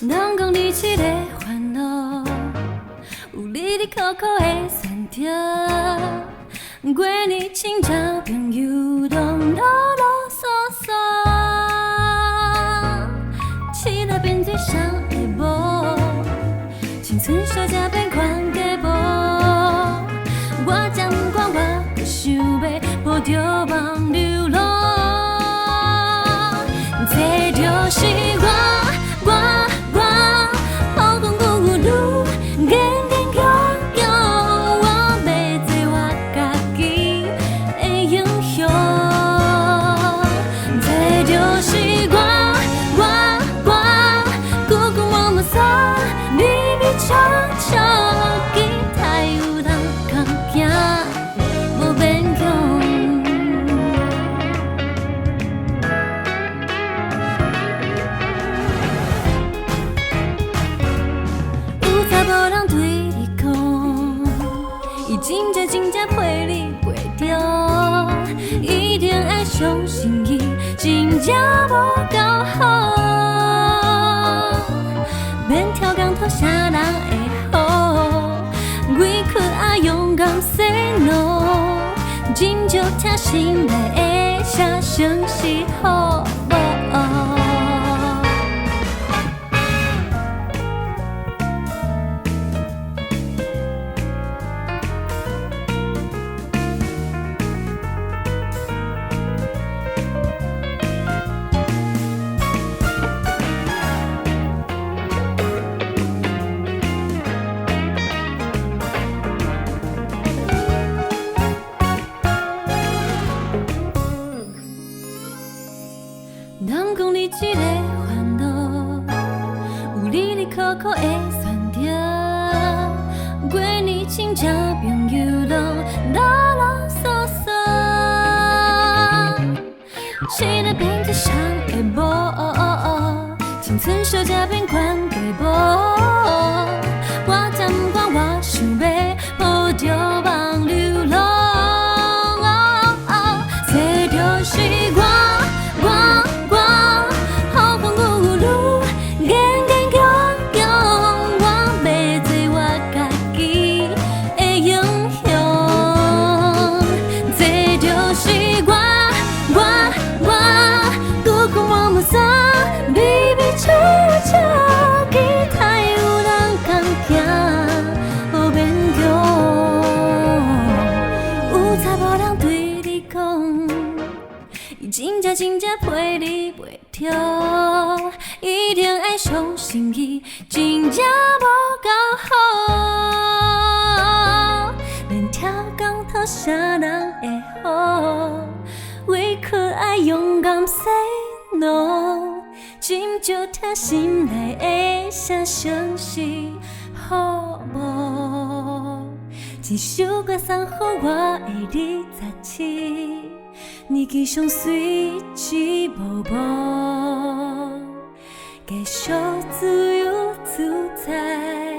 人讲你这个烦恼，有你哩苦苦的酸甜。过年亲戚朋友拢啰啰嗦嗦，饲了变最伤的无，青春小才变款家无。我才不管，我搁想要抱着梦流浪，这就是我。真正陪你袂着，一定爱相信伊，真正无够好。免挑工讨啥人会好，为可爱勇敢 say no， 真就听心内的声声是好。人讲你这个烦恼，有你哩苦苦的酸甜。过年亲戚朋友拢啰啰嗦嗦，谁来变最伤的无？青春小才变款家无。我才不管，我想要抱着梦流浪，这就是我。真正陪你袂着，一定爱相信伊，真正无够好。免挑工讨啥人会好，为可爱勇敢 say no， 真就听心内的声声是好无。一首歌送予我的27。年纪上水只无无，继续自由自在。